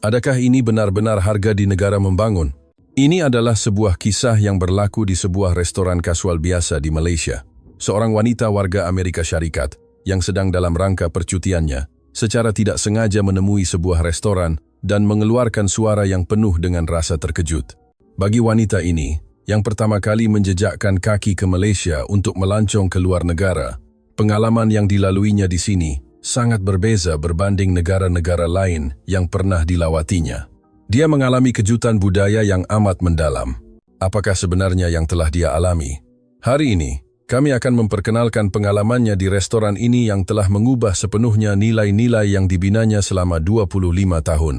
Adakah ini benar-benar harga di negara membangun? Ini adalah sebuah kisah yang berlaku di sebuah restoran kasual biasa di Malaysia. Seorang wanita warga Amerika Syarikat yang sedang dalam rangka percutiannya secara tidak sengaja menemui sebuah restoran dan mengeluarkan suara yang penuh dengan rasa terkejut. Bagi wanita ini, yang pertama kali menjejakkan kaki ke Malaysia untuk melancong ke luar negara, pengalaman yang dilaluinya di sini sangat berbeza berbanding negara-negara lain yang pernah dilawatinya. Dia mengalami kejutan budaya yang amat mendalam. Apakah sebenarnya yang telah dia alami? Hari ini, kami akan memperkenalkan pengalamannya di restoran ini yang telah mengubah sepenuhnya nilai-nilai yang dibinanya selama 25 tahun.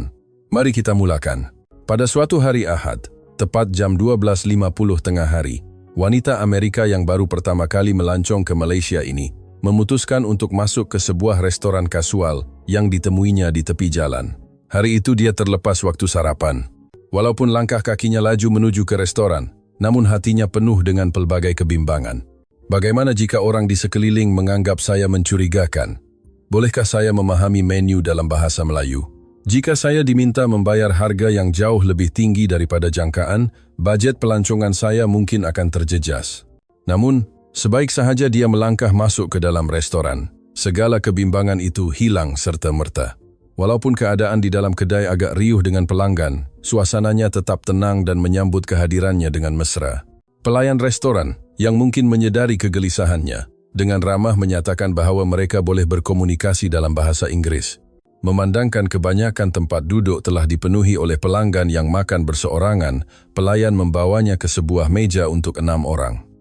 Mari kita mulakan. Pada suatu hari Ahad, tepat jam 12.50 tengah hari, wanita Amerika yang baru pertama kali melancong ke Malaysia ini memutuskan untuk masuk ke sebuah restoran kasual yang ditemuinya di tepi jalan. Hari itu dia terlepas waktu sarapan. Walaupun langkah kakinya laju menuju ke restoran, namun hatinya penuh dengan pelbagai kebimbangan. Bagaimana jika orang di sekeliling menganggap saya mencurigakan? Bolehkah saya memahami menu dalam bahasa Melayu? Jika saya diminta membayar harga yang jauh lebih tinggi daripada jangkaan, budget pelancongan saya mungkin akan terjejas. Namun, sebaik sahaja dia melangkah masuk ke dalam restoran, segala kebimbangan itu hilang serta-merta. Walaupun keadaan di dalam kedai agak riuh dengan pelanggan, suasananya tetap tenang dan menyambut kehadirannya dengan mesra. Pelayan restoran, yang mungkin menyedari kegelisahannya, dengan ramah menyatakan bahwa mereka boleh berkomunikasi dalam bahasa Inggris. Memandangkan kebanyakan tempat duduk telah dipenuhi oleh pelanggan yang makan berseorangan, pelayan membawanya ke sebuah meja untuk 6 orang.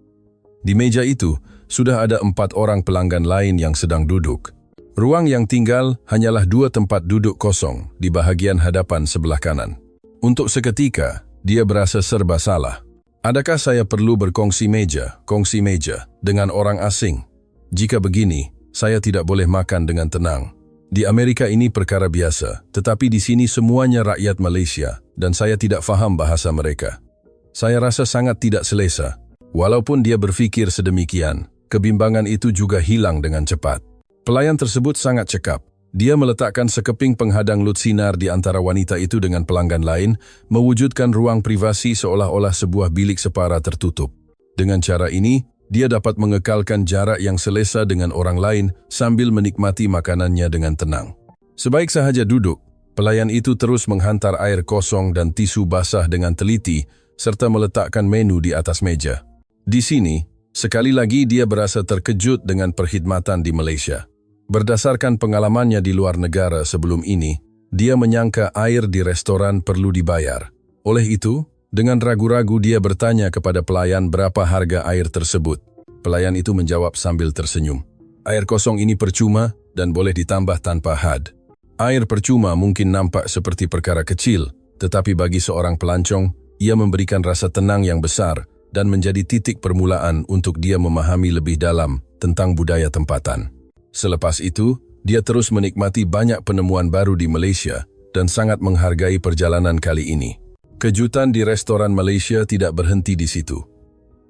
Di meja itu, sudah ada 4 orang pelanggan lain yang sedang duduk. Ruang yang tinggal hanyalah 2 tempat duduk kosong di bahagian hadapan sebelah kanan. Untuk seketika, dia berasa serba salah. Adakah saya perlu berkongsi meja dengan orang asing? Jika begini, saya tidak boleh makan dengan tenang. Di Amerika ini perkara biasa, tetapi di sini semuanya rakyat Malaysia dan saya tidak faham bahasa mereka. Saya rasa sangat tidak selesa. Walaupun dia berfikir sedemikian, kebimbangan itu juga hilang dengan cepat. Pelayan tersebut sangat cekap. Dia meletakkan sekeping penghadang lut sinar di antara wanita itu dengan pelanggan lain, mewujudkan ruang privasi seolah-olah sebuah bilik separa tertutup. Dengan cara ini, dia dapat mengekalkan jarak yang selesa dengan orang lain sambil menikmati makanannya dengan tenang. Sebaik sahaja duduk, pelayan itu terus menghantar air kosong dan tisu basah dengan teliti, serta meletakkan menu di atas meja. Di sini, sekali lagi dia berasa terkejut dengan perkhidmatan di Malaysia. Berdasarkan pengalamannya di luar negara sebelum ini, dia menyangka air di restoran perlu dibayar. Oleh itu, dengan ragu-ragu dia bertanya kepada pelayan berapa harga air tersebut. Pelayan itu menjawab sambil tersenyum. Air kosong ini percuma dan boleh ditambah tanpa had. Air percuma mungkin nampak seperti perkara kecil, tetapi bagi seorang pelancong, ia memberikan rasa tenang yang besar dan menjadi titik permulaan untuk dia memahami lebih dalam tentang budaya tempatan. Selepas itu, dia terus menikmati banyak penemuan baru di Malaysia dan sangat menghargai perjalanan kali ini. Kejutan di restoran Malaysia tidak berhenti di situ.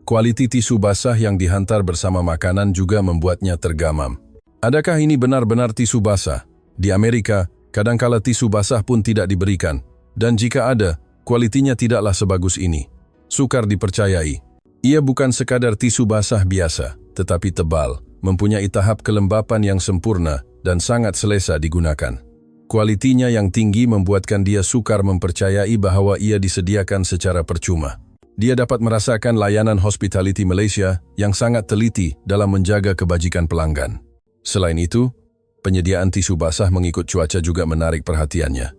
Kualiti tisu basah yang dihantar bersama makanan juga membuatnya tergamam. Adakah ini benar-benar tisu basah? Di Amerika, kadangkala tisu basah pun tidak diberikan, dan jika ada, kualitinya tidaklah sebagus ini. Sukar dipercayai. Ia bukan sekadar tisu basah biasa, tetapi tebal, mempunyai tahap kelembapan yang sempurna dan sangat selesa digunakan. Kualitinya yang tinggi membuatkan dia sukar mempercayai bahwa ia disediakan secara percuma. Dia dapat merasakan layanan hospitality Malaysia yang sangat teliti dalam menjaga kebajikan pelanggan. Selain itu, penyediaan tisu basah mengikut cuaca juga menarik perhatiannya.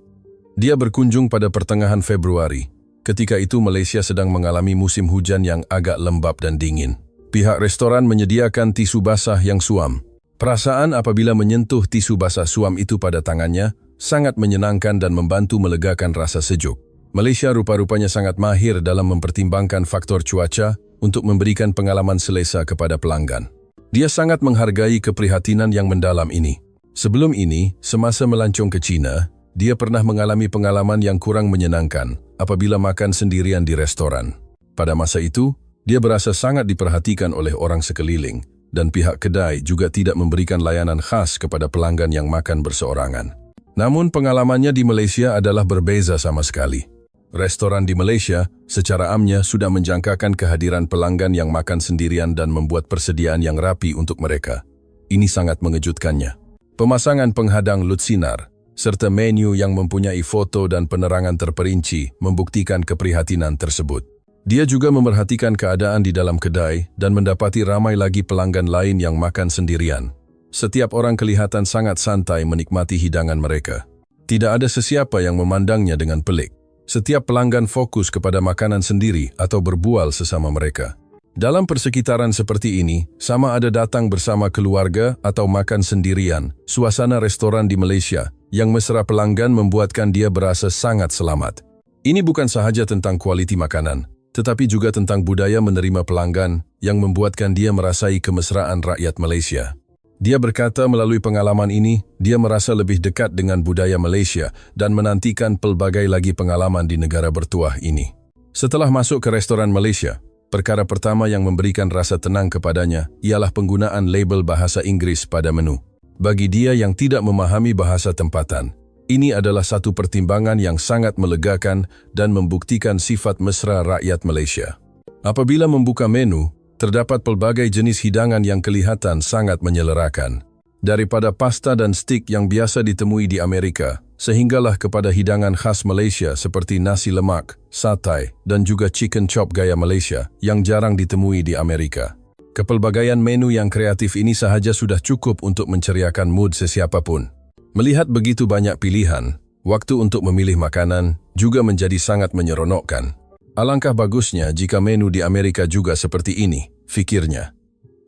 Dia berkunjung pada pertengahan Februari. Ketika itu Malaysia sedang mengalami musim hujan yang agak lembab dan dingin. Pihak restoran menyediakan tisu basah yang suam. Perasaan apabila menyentuh tisu basah suam itu pada tangannya sangat menyenangkan dan membantu melegakan rasa sejuk. Malaysia rupa-rupanya sangat mahir dalam mempertimbangkan faktor cuaca untuk memberikan pengalaman selesa kepada pelanggan. Dia sangat menghargai keprihatinan yang mendalam ini. Sebelum ini, semasa melancong ke China, dia pernah mengalami pengalaman yang kurang menyenangkan apabila makan sendirian di restoran. Pada masa itu, dia berasa sangat diperhatikan oleh orang sekeliling, dan pihak kedai juga tidak memberikan layanan khas kepada pelanggan yang makan berseorangan. Namun pengalamannya di Malaysia adalah berbeza sama sekali. Restoran di Malaysia secara amnya sudah menjangkakan kehadiran pelanggan yang makan sendirian dan membuat persediaan yang rapi untuk mereka. Ini sangat mengejutkannya. Pemasangan penghadang lut sinar, serta menu yang mempunyai foto dan penerangan terperinci membuktikan keprihatinan tersebut. Dia juga memerhatikan keadaan di dalam kedai dan mendapati ramai lagi pelanggan lain yang makan sendirian. Setiap orang kelihatan sangat santai menikmati hidangan mereka. Tidak ada sesiapa yang memandangnya dengan pelik. Setiap pelanggan fokus kepada makanan sendiri atau berbual sesama mereka. Dalam persekitaran seperti ini, sama ada datang bersama keluarga atau makan sendirian, suasana restoran di Malaysia yang mesra pelanggan membuatkan dia berasa sangat selamat. Ini bukan sahaja tentang kualiti makanan, tetapi juga tentang budaya menerima pelanggan yang membuatkan dia merasai kemesraan rakyat Malaysia. Dia berkata melalui pengalaman ini, dia merasa lebih dekat dengan budaya Malaysia dan menantikan pelbagai lagi pengalaman di negara bertuah ini. Setelah masuk ke restoran Malaysia, perkara pertama yang memberikan rasa tenang kepadanya ialah penggunaan label bahasa Inggeris pada menu. Bagi dia yang tidak memahami bahasa tempatan, ini adalah satu pertimbangan yang sangat melegakan dan membuktikan sifat mesra rakyat Malaysia. Apabila membuka menu, terdapat pelbagai jenis hidangan yang kelihatan sangat menyelerakan. Daripada pasta dan stik yang biasa ditemui di Amerika, sehinggalah kepada hidangan khas Malaysia seperti nasi lemak, satay, dan juga chicken chop gaya Malaysia yang jarang ditemui di Amerika. Kepelbagaian menu yang kreatif ini sahaja sudah cukup untuk menceriakan mood sesiapapun. Melihat begitu banyak pilihan, waktu untuk memilih makanan juga menjadi sangat menyeronokkan. Alangkah bagusnya jika menu di Amerika juga seperti ini, fikirnya.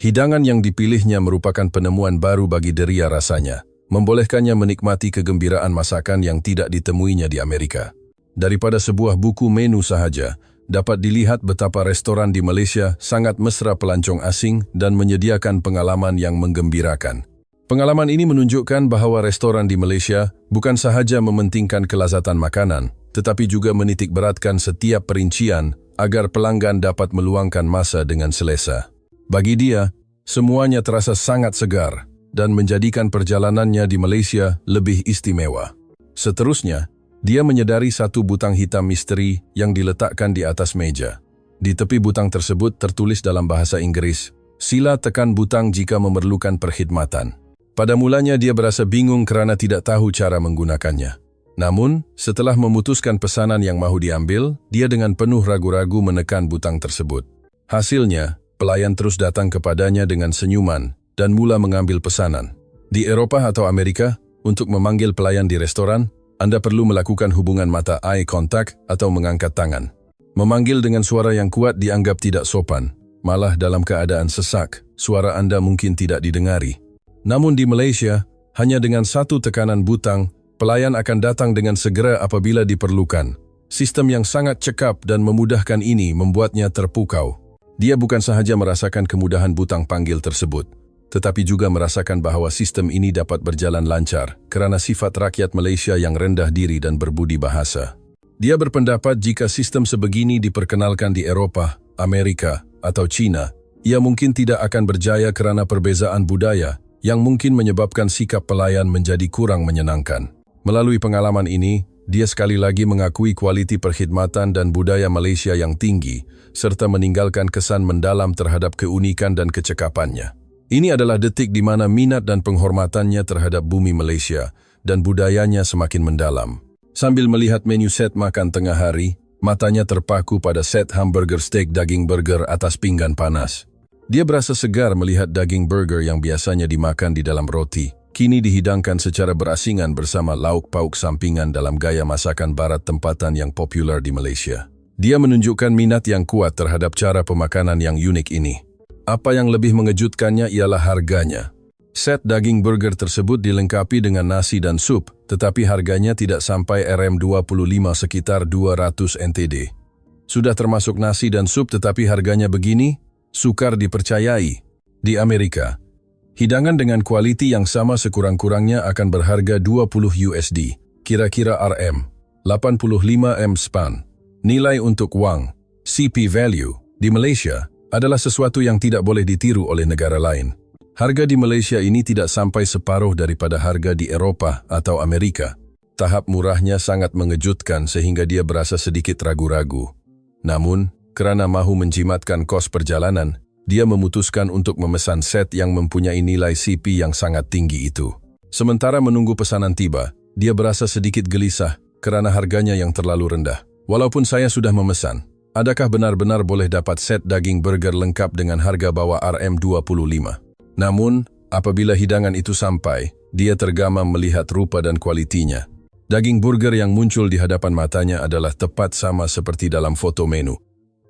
Hidangan yang dipilihnya merupakan penemuan baru bagi deria rasanya, membolehkannya menikmati kegembiraan masakan yang tidak ditemuinya di Amerika. Daripada sebuah buku menu sahaja, dapat dilihat betapa restoran di Malaysia sangat mesra pelancong asing dan menyediakan pengalaman yang menggembirakan. Pengalaman ini menunjukkan bahawa restoran di Malaysia bukan sahaja mementingkan kelazatan makanan, tetapi juga menitikberatkan setiap perincian agar pelanggan dapat meluangkan masa dengan selesa. Bagi dia, semuanya terasa sangat segar dan menjadikan perjalanannya di Malaysia lebih istimewa. Seterusnya, dia menyedari satu butang hitam misteri yang diletakkan di atas meja. Di tepi butang tersebut tertulis dalam bahasa Inggris, "Sila tekan butang jika memerlukan perkhidmatan." Pada mulanya dia berasa bingung kerana tidak tahu cara menggunakannya. Namun, setelah memutuskan pesanan yang mahu diambil, dia dengan penuh ragu-ragu menekan butang tersebut. Hasilnya, pelayan terus datang kepadanya dengan senyuman dan mula mengambil pesanan. Di Eropah atau Amerika, untuk memanggil pelayan di restoran, Anda perlu melakukan hubungan mata eye contact atau mengangkat tangan. Memanggil dengan suara yang kuat dianggap tidak sopan, malah dalam keadaan sesak, suara Anda mungkin tidak didengari. Namun di Malaysia, hanya dengan satu tekanan butang, pelayan akan datang dengan segera apabila diperlukan. Sistem yang sangat cekap dan memudahkan ini membuatnya terpukau. Dia bukan sahaja merasakan kemudahan butang panggil tersebut, tetapi juga merasakan bahawa sistem ini dapat berjalan lancar kerana sifat rakyat Malaysia yang rendah diri dan berbudi bahasa. Dia berpendapat jika sistem sebegini diperkenalkan di Eropah, Amerika, atau China, ia mungkin tidak akan berjaya kerana perbezaan budaya yang mungkin menyebabkan sikap pelayan menjadi kurang menyenangkan. Melalui pengalaman ini, dia sekali lagi mengakui kualiti perkhidmatan dan budaya Malaysia yang tinggi, serta meninggalkan kesan mendalam terhadap keunikan dan kecekapannya. Ini adalah detik di mana minat dan penghormatannya terhadap bumi Malaysia dan budayanya semakin mendalam. Sambil melihat menu set makan tengah hari, matanya terpaku pada set hamburger steak daging burger atas pinggan panas. Dia berasa segar melihat daging burger yang biasanya dimakan di dalam roti, kini dihidangkan secara berasingan bersama lauk pauk sampingan dalam gaya masakan barat tempatan yang popular di Malaysia. Dia menunjukkan minat yang kuat terhadap cara pemakanan yang unik ini. Apa yang lebih mengejutkannya ialah harganya. Set daging burger tersebut dilengkapi dengan nasi dan sup, tetapi harganya tidak sampai RM25 sekitar 200 NTD. Sudah termasuk nasi dan sup tetapi harganya begini? Sukar dipercayai. Di Amerika, hidangan dengan kualiti yang sama sekurang-kurangnya akan berharga 20 USD, kira-kira RM 85 M span. Nilai untuk wang, CP value, di Malaysia adalah sesuatu yang tidak boleh ditiru oleh negara lain. Harga di Malaysia ini tidak sampai separuh daripada harga di Eropah atau Amerika. Tahap murahnya sangat mengejutkan sehingga dia berasa sedikit ragu-ragu. Namun, kerana mahu menjimatkan kos perjalanan, dia memutuskan untuk memesan set yang mempunyai nilai CP yang sangat tinggi itu. Sementara menunggu pesanan tiba, dia berasa sedikit gelisah kerana harganya yang terlalu rendah. Walaupun saya sudah memesan, adakah benar-benar boleh dapat set daging burger lengkap dengan harga bawah RM25? Namun, apabila hidangan itu sampai, dia tergamam melihat rupa dan kualitinya. Daging burger yang muncul di hadapan matanya adalah tepat sama seperti dalam foto menu.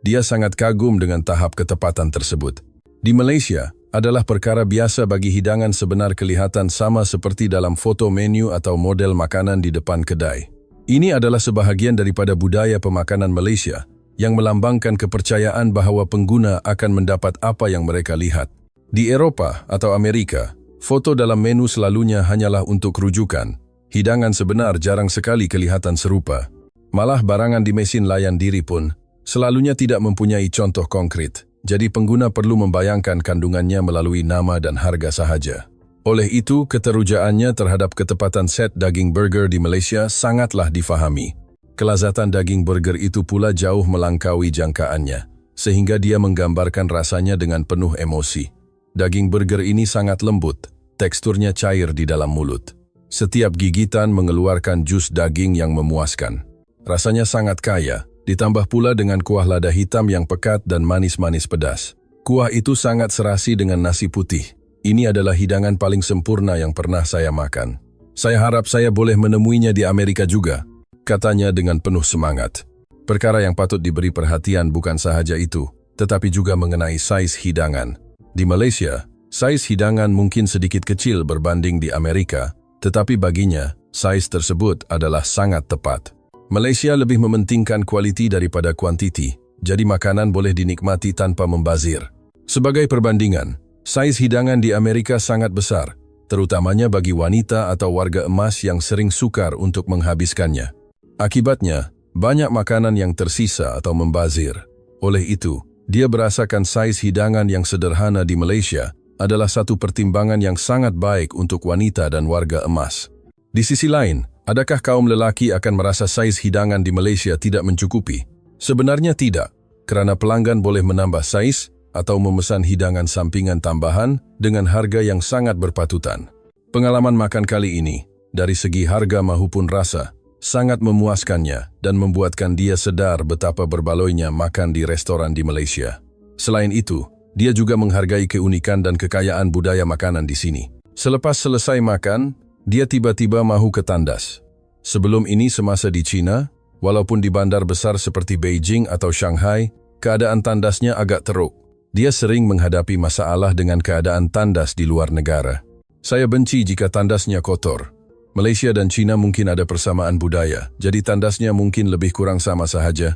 Dia sangat kagum dengan tahap ketepatan tersebut. Di Malaysia, adalah perkara biasa bagi hidangan sebenar kelihatan sama seperti dalam foto menu atau model makanan di depan kedai. Ini adalah sebahagian daripada budaya pemakanan Malaysia yang melambangkan kepercayaan bahawa pengguna akan mendapat apa yang mereka lihat. Di Eropah atau Amerika, foto dalam menu selalunya hanyalah untuk rujukan. Hidangan sebenar jarang sekali kelihatan serupa. Malah barangan di mesin layan diri pun selalunya tidak mempunyai contoh konkret. Jadi pengguna perlu membayangkan kandungannya melalui nama dan harga sahaja. Oleh itu, keterujaannya terhadap ketepatan set daging burger di Malaysia sangatlah difahami. Kelazatan daging burger itu pula jauh melangkaui jangkaannya, sehingga dia menggambarkan rasanya dengan penuh emosi. Daging burger ini sangat lembut, teksturnya cair di dalam mulut. Setiap gigitan mengeluarkan jus daging yang memuaskan. Rasanya sangat kaya, ditambah pula dengan kuah lada hitam yang pekat dan manis-manis pedas. Kuah itu sangat serasi dengan nasi putih. Ini adalah hidangan paling sempurna yang pernah saya makan. Saya harap saya boleh menemuinya di Amerika juga, katanya dengan penuh semangat. Perkara yang patut diberi perhatian bukan sahaja itu, tetapi juga mengenai saiz hidangan. Di Malaysia, saiz hidangan mungkin sedikit kecil berbanding di Amerika, tetapi baginya, saiz tersebut adalah sangat tepat. Malaysia lebih mementingkan kualiti daripada kuantiti, jadi makanan boleh dinikmati tanpa membazir. Sebagai perbandingan, saiz hidangan di Amerika sangat besar, terutamanya bagi wanita atau warga emas yang sering sukar untuk menghabiskannya. Akibatnya, banyak makanan yang tersisa atau membazir. Oleh itu, dia berasakan saiz hidangan yang sederhana di Malaysia adalah satu pertimbangan yang sangat baik untuk wanita dan warga emas. Di sisi lain, adakah kaum lelaki akan merasa saiz hidangan di Malaysia tidak mencukupi? Sebenarnya tidak, kerana pelanggan boleh menambah saiz atau memesan hidangan sampingan tambahan dengan harga yang sangat berpatutan. Pengalaman makan kali ini, dari segi harga maupun rasa, sangat memuaskannya dan membuatkan dia sedar betapa berbaloinya makan di restoran di Malaysia. Selain itu, dia juga menghargai keunikan dan kekayaan budaya makanan di sini. Selepas selesai makan, dia tiba-tiba mahu ke tandas. Sebelum ini semasa di China, walaupun di bandar besar seperti Beijing atau Shanghai, keadaan tandasnya agak teruk. Dia sering menghadapi masalah dengan keadaan tandas di luar negara. Saya benci jika tandasnya kotor. Malaysia dan China mungkin ada persamaan budaya, jadi tandasnya mungkin lebih kurang sama sahaja.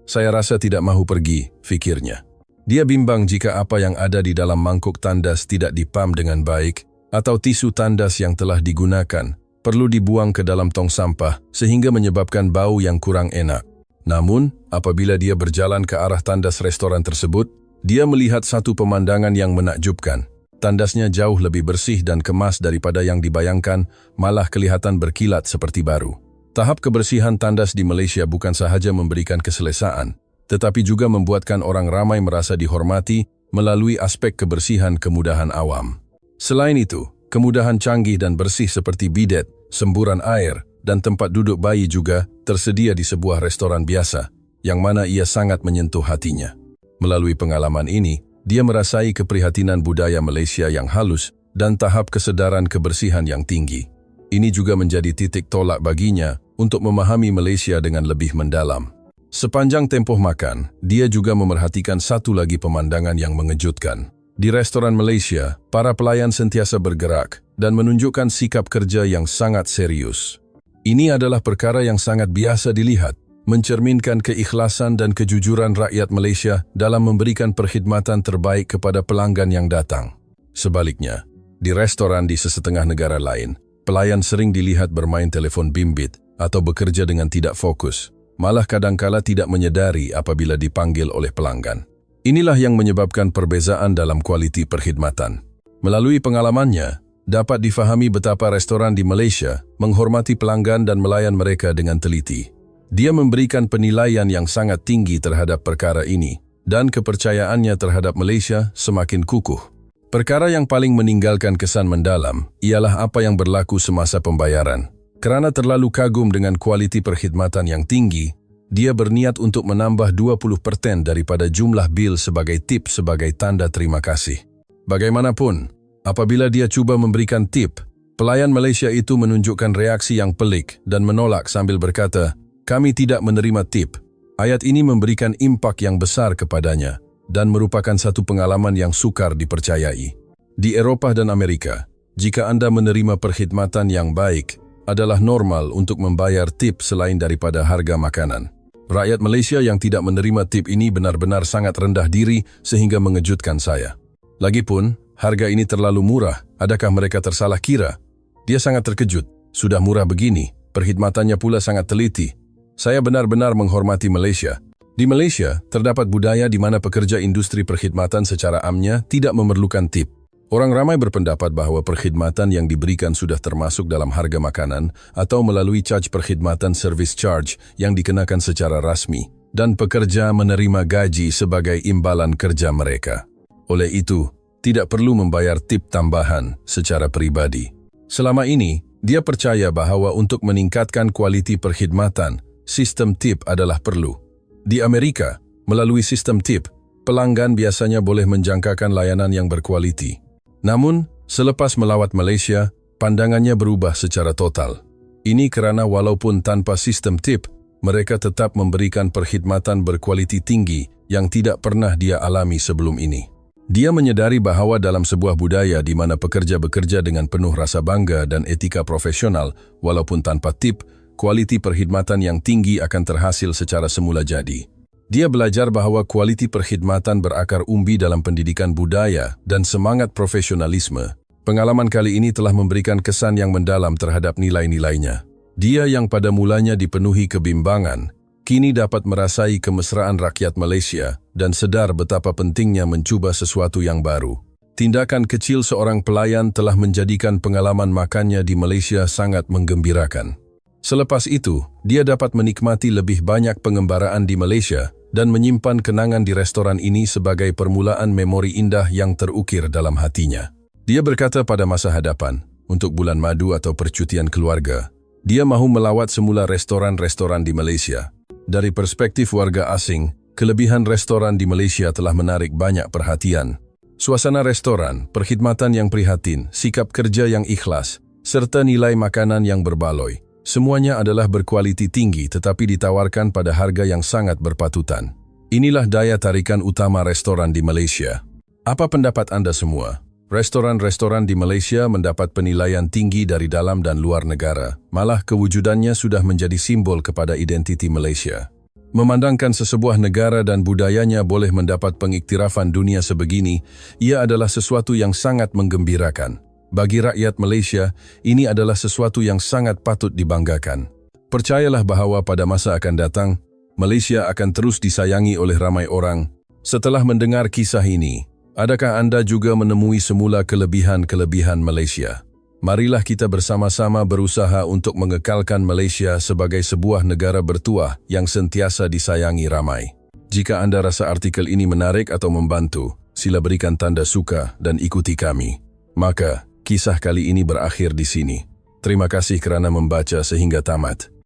Saya rasa tidak mahu pergi, fikirnya. Dia bimbang jika apa yang ada di dalam mangkuk tandas tidak dipam dengan baik, atau tisu tandas yang telah digunakan perlu dibuang ke dalam tong sampah sehingga menyebabkan bau yang kurang enak. Namun, apabila dia berjalan ke arah tandas restoran tersebut, dia melihat satu pemandangan yang menakjubkan. Tandasnya jauh lebih bersih dan kemas daripada yang dibayangkan, malah kelihatan berkilat seperti baru. Tahap kebersihan tandas di Malaysia bukan sahaja memberikan keselesaan, tetapi juga membuatkan orang ramai merasa dihormati melalui aspek kebersihan kemudahan awam. Selain itu, kemudahan canggih dan bersih seperti bidet, semburan air, dan tempat duduk bayi juga tersedia di sebuah restoran biasa, yang mana ia sangat menyentuh hatinya. Melalui pengalaman ini, dia merasai keprihatinan budaya Malaysia yang halus dan tahap kesedaran kebersihan yang tinggi. Ini juga menjadi titik tolak baginya untuk memahami Malaysia dengan lebih mendalam. Sepanjang tempoh makan, dia juga memerhatikan satu lagi pemandangan yang mengejutkan. Di restoran Malaysia, para pelayan sentiasa bergerak dan menunjukkan sikap kerja yang sangat serius. Ini adalah perkara yang sangat biasa dilihat, mencerminkan keikhlasan dan kejujuran rakyat Malaysia dalam memberikan perkhidmatan terbaik kepada pelanggan yang datang. Sebaliknya, di restoran di sesetengah negara lain, pelayan sering dilihat bermain telefon bimbit atau bekerja dengan tidak fokus, malah kadangkala tidak menyadari apabila dipanggil oleh pelanggan. Inilah yang menyebabkan perbezaan dalam kualiti perkhidmatan. Melalui pengalamannya, dapat difahami betapa restoran di Malaysia menghormati pelanggan dan melayan mereka dengan teliti. Dia memberikan penilaian yang sangat tinggi terhadap perkara ini, dan kepercayaannya terhadap Malaysia semakin kukuh. Perkara yang paling meninggalkan kesan mendalam ialah apa yang berlaku semasa pembayaran. Kerana terlalu kagum dengan kualiti perkhidmatan yang tinggi, dia berniat untuk menambah 20% daripada jumlah bil sebagai tip sebagai tanda terima kasih. Bagaimanapun, apabila dia cuba memberikan tip, pelayan Malaysia itu menunjukkan reaksi yang pelik dan menolak sambil berkata, "Kami tidak menerima tip." Ayat ini memberikan impak yang besar kepadanya dan merupakan satu pengalaman yang sukar dipercayai. Di Eropah dan Amerika, jika Anda menerima perkhidmatan yang baik, adalah normal untuk membayar tip selain daripada harga makanan. Rakyat Malaysia yang tidak menerima tip ini benar-benar sangat rendah diri sehingga mengejutkan saya. Lagipun, harga ini terlalu murah. Adakah mereka tersalah kira? Dia sangat terkejut. Sudah murah begini, perkhidmatannya pula sangat teliti. Saya benar-benar menghormati Malaysia. Di Malaysia, terdapat budaya di mana pekerja industri perkhidmatan secara amnya tidak memerlukan tip. Orang ramai berpendapat bahawa perkhidmatan yang diberikan sudah termasuk dalam harga makanan atau melalui caj perkhidmatan service charge yang dikenakan secara rasmi, dan pekerja menerima gaji sebagai imbalan kerja mereka. Oleh itu, tidak perlu membayar tip tambahan secara pribadi. Selama ini, dia percaya bahawa untuk meningkatkan kualiti perkhidmatan, sistem tip adalah perlu. Di Amerika, melalui sistem tip, pelanggan biasanya boleh menjangkakan layanan yang berkualiti. Namun, selepas melawat Malaysia, pandangannya berubah secara total. Ini kerana walaupun tanpa sistem tip, mereka tetap memberikan perkhidmatan berkualiti tinggi yang tidak pernah dia alami sebelum ini. Dia menyedari bahawa dalam sebuah budaya di mana pekerja bekerja dengan penuh rasa bangga dan etika profesional, walaupun tanpa tip, kualiti perkhidmatan yang tinggi akan terhasil secara semula jadi. Dia belajar bahawa kualiti perkhidmatan berakar umbi dalam pendidikan budaya dan semangat profesionalisme. Pengalaman kali ini telah memberikan kesan yang mendalam terhadap nilai-nilainya. Dia yang pada mulanya dipenuhi kebimbangan, kini dapat merasai kemesraan rakyat Malaysia dan sedar betapa pentingnya mencuba sesuatu yang baru. Tindakan kecil seorang pelayan telah menjadikan pengalaman makannya di Malaysia sangat menggembirakan. Selepas itu, dia dapat menikmati lebih banyak pengembaraan di Malaysia dan menyimpan kenangan di restoran ini sebagai permulaan memori indah yang terukir dalam hatinya. Dia berkata pada masa hadapan, untuk bulan madu atau percutian keluarga, dia mahu melawat semula restoran-restoran di Malaysia. Dari perspektif warga asing, kelebihan restoran di Malaysia telah menarik banyak perhatian. Suasana restoran, perkhidmatan yang prihatin, sikap kerja yang ikhlas, serta nilai makanan yang berbaloi. Semuanya adalah berkualiti tinggi tetapi ditawarkan pada harga yang sangat berpatutan. Inilah daya tarikan utama restoran di Malaysia. Apa pendapat Anda semua? Restoran-restoran di Malaysia mendapat penilaian tinggi dari dalam dan luar negara. Malah kewujudannya sudah menjadi simbol kepada identiti Malaysia. Memandangkan sesebuah negara dan budayanya boleh mendapat pengiktirafan dunia sebegini, ia adalah sesuatu yang sangat menggembirakan. Bagi rakyat Malaysia, ini adalah sesuatu yang sangat patut dibanggakan. Percayalah bahawa pada masa akan datang, Malaysia akan terus disayangi oleh ramai orang. Setelah mendengar kisah ini, adakah Anda juga menemui semula kelebihan-kelebihan Malaysia? Marilah kita bersama-sama berusaha untuk mengekalkan Malaysia sebagai sebuah negara bertuah yang sentiasa disayangi ramai. Jika Anda rasa artikel ini menarik atau membantu, sila berikan tanda suka dan ikuti kami. Maka, kisah kali ini berakhir di sini. Terima kasih kerana membaca sehingga tamat.